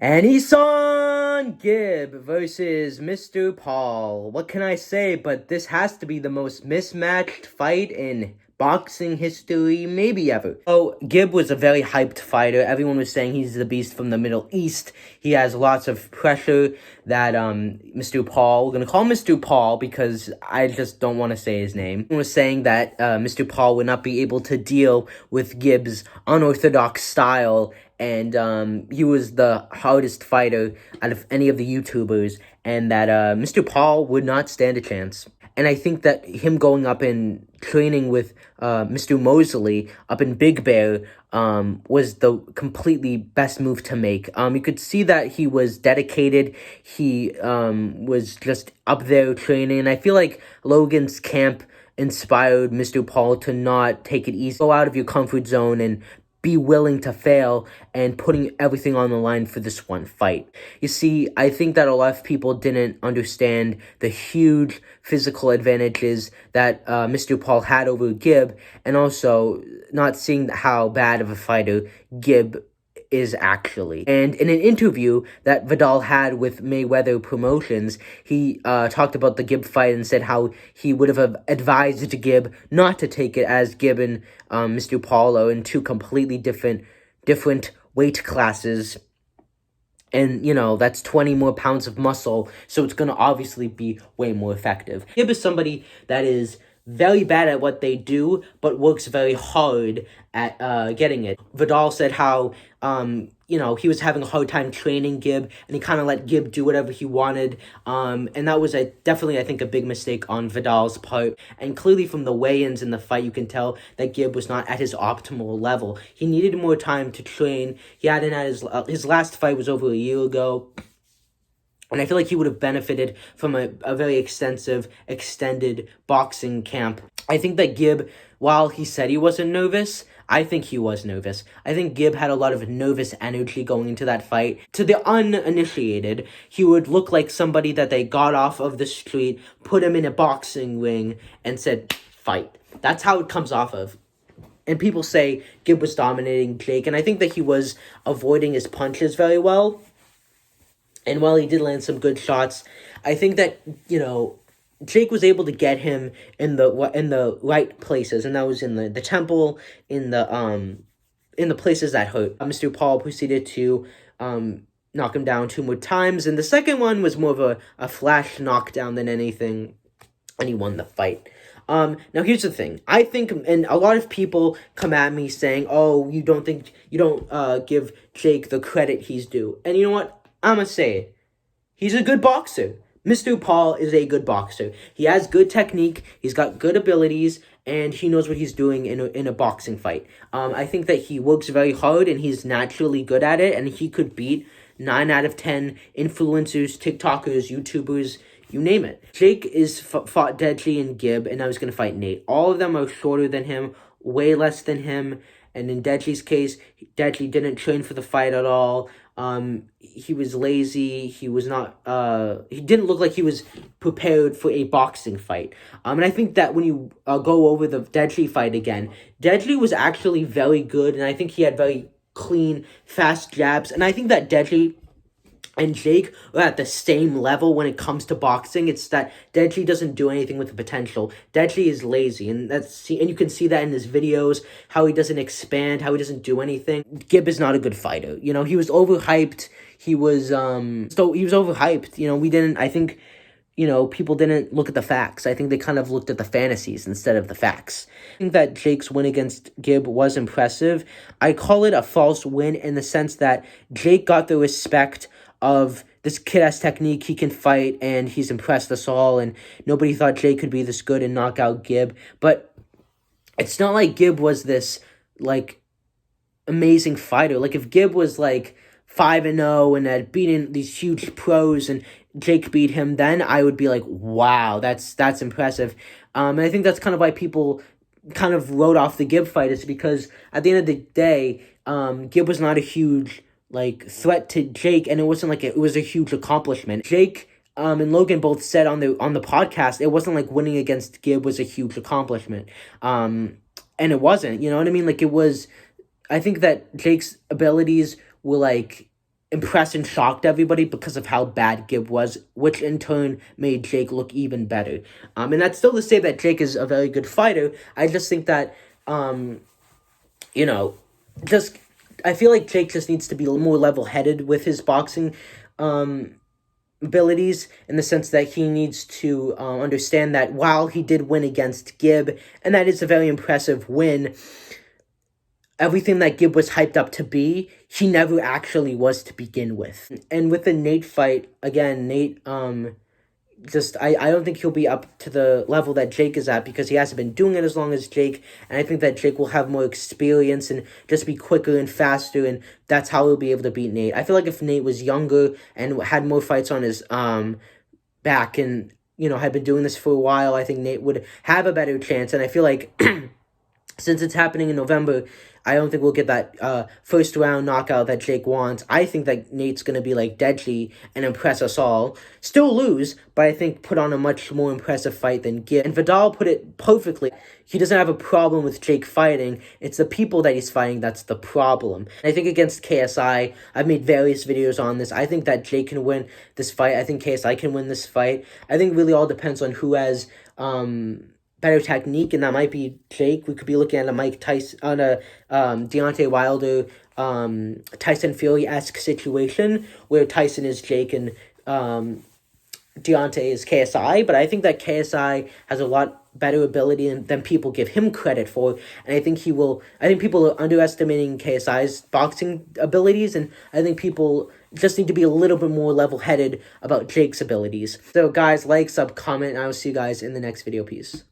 Anison Gibb versus Mr. Paul. What can I say, but this has to be the most mismatched fight in boxing history, maybe ever. Oh, Gibb was a very hyped fighter. Everyone was saying he's the beast from the Middle East. He has lots of pressure that Mr. Paul, we're gonna call him Mr. Paul because I just don't want to say his name, was saying that Mr. Paul would not be able to deal with Gibb's unorthodox style, and he was the hardest fighter out of any of the YouTubers, and that Mr. Paul would not stand a chance. And I think that him going up and training with Mr. Mosley up in Big Bear was the completely best move to make. You could see that he was dedicated. He was just up there training. And I feel like Logan's camp inspired Mr. Paul to not take it easy. Go out of your comfort zone and be willing to fail and putting everything on the line for this one fight. You see, I think that a lot of people didn't understand the huge physical advantages that Mr. Paul had over Gibb, and also not seeing how bad of a fighter Gibb is actually. And in an interview that Vidal had with Mayweather Promotions, he talked about the Gibb fight and said how he would have advised Gibb not to take it, as Gibb and Mr. Paul are in two completely different weight classes. And, you know, that's 20 more pounds of muscle, so it's going to obviously be way more effective. Gibb is somebody that is very bad at what they do, but works very hard at getting it. Vidal said how, he was having a hard time training Gibb, and he kind of let Gibb do whatever he wanted, and that was definitely, I think, a big mistake on Vidal's part. And clearly from the weigh-ins in the fight, you can tell that Gibb was not at his optimal level. He needed more time to train. He hadn't had his last fight was over a year ago. And I feel like he would have benefited from a very extended boxing camp. I think that Gibb, while he said he wasn't nervous, I think he was nervous. I think Gibb had a lot of nervous energy going into that fight. To the uninitiated, he would look like somebody that they got off of the street, put him in a boxing ring, and said, fight. That's how it comes off of. And people say Gibb was dominating Jake, and I think that he was avoiding his punches very well. And while he did land some good shots, I think that, Jake was able to get him in the right places, and that was in the temple, in the places that hurt. Mr. Paul proceeded to knock him down 2 more times, and the second one was more of a flash knockdown than anything, and he won the fight. Now here's the thing. I think, and a lot of people come at me saying, oh, you don't give Jake the credit he's due. And you know what? I'm going to say it. He's a good boxer. Mr. Paul is a good boxer. He has good technique, he's got good abilities, and he knows what he's doing in a boxing fight. I think that he works very hard, and he's naturally good at it, and he could beat 9 out of 10 influencers, TikTokers, YouTubers, you name it. Jake is fought Deadly and Gibb, and now he's going to fight Nate. All of them are shorter than him, way less than him, and in Deadly's case, Deadly didn't train for the fight at all. He was lazy. He was not, he didn't look like he was prepared for a boxing fight. And I think that when you go over the Deadly fight again, Deadly was actually very good, and I think he had very clean, fast jabs, and I think that Deadly and Jake are at the same level when it comes to boxing. It's that Deadly doesn't do anything with the potential. Deadly is lazy, and you can see that in his videos, how he doesn't expand, how he doesn't do anything. Gibb is not a good fighter. He was overhyped. He was overhyped. I think, people didn't look at the facts. I think they kind of looked at the fantasies instead of the facts. I think that Jake's win against Gibb was impressive. I call it a false win in the sense that Jake got the respect of this kid has technique, he can fight, and he's impressed us all, and nobody thought Jake could be this good and knock out Gibb. But it's not like Gibb was this, amazing fighter. If Gibb was, 5-0 and had beaten these huge pros and Jake beat him, then I would be like, wow, that's impressive. And I think that's kind of why people kind of wrote off the Gibb fight, is because at the end of the day, Gibb was not a huge threat to Jake, and it wasn't it was a huge accomplishment. Jake and Logan both said on the podcast, it wasn't like winning against Gibb was a huge accomplishment. And it wasn't, you know what I mean? It was, I think that Jake's abilities were impressed and shocked everybody because of how bad Gib was, which in turn made Jake look even better. And that's still to say that Jake is a very good fighter. I just think that, you know, just I feel like Jake just needs to be a little more level-headed with his boxing abilities, in the sense that he needs to understand that while he did win against Gib, and that is a very impressive win, everything that Gib was hyped up to be, he never actually was to begin with. And with the Nate fight, again, Nate, I don't think he'll be up to the level that Jake is at, because he hasn't been doing it as long as Jake, and I think that Jake will have more experience and just be quicker and faster, and that's how he'll be able to beat Nate. I feel like if Nate was younger and had more fights on his back, and, had been doing this for a while, I think Nate would have a better chance, and I feel like since it's happening in November, I don't think we'll get that first round knockout that Jake wants. I think that Nate's going to be like deadly and impress us all. Still lose, but I think put on a much more impressive fight than Gib. And Vidal put it perfectly. He doesn't have a problem with Jake fighting. It's the people that he's fighting that's the problem. And I think against KSI, I've made various videos on this. I think that Jake can win this fight. I think KSI can win this fight. I think it really all depends on who has better technique, and that might be Jake. We could be looking at a Mike Tyson, on a Deontay Wilder, Tyson Fury-esque situation, where Tyson is Jake and Deontay is KSI, but I think that KSI has a lot better ability than people give him credit for, and I think people are underestimating KSI's boxing abilities, and I think people just need to be a little bit more level-headed about Jake's abilities. So guys, like, sub, comment, and I will see you guys in the next video. Peace.